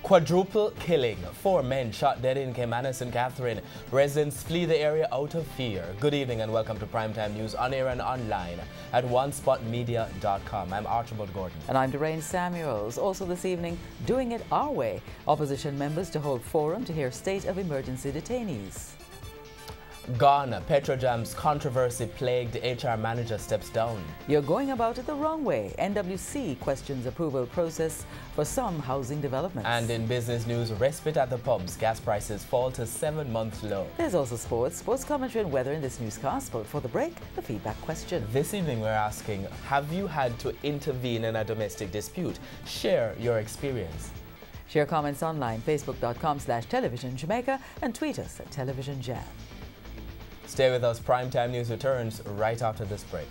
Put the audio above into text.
Quadruple killing. 4 men shot dead in Caymanas and Catherine. Residents flee the area out of fear. Good evening and welcome to Primetime News on air and online at onespotmedia.com. I'm Archibald Gordon. And I'm Doreen Samuels. Also this evening, doing it our way. Opposition members to hold forum to hear state of emergency detainees. Ghana, Petrojam's controversy plagued HR manager steps down. You're going about it the wrong way. NWC questions approval process for some housing developments. And in business news, respite at the pubs. Gas prices fall to 7-month low. There's also sports commentary and weather in this newscast. But for the break, the feedback question. This evening we're asking, have you had to intervene in a domestic dispute? Share your experience. Share comments online, facebook.com/television Jamaica, and tweet us at Television Jam. Stay with us. Primetime News returns right after this break.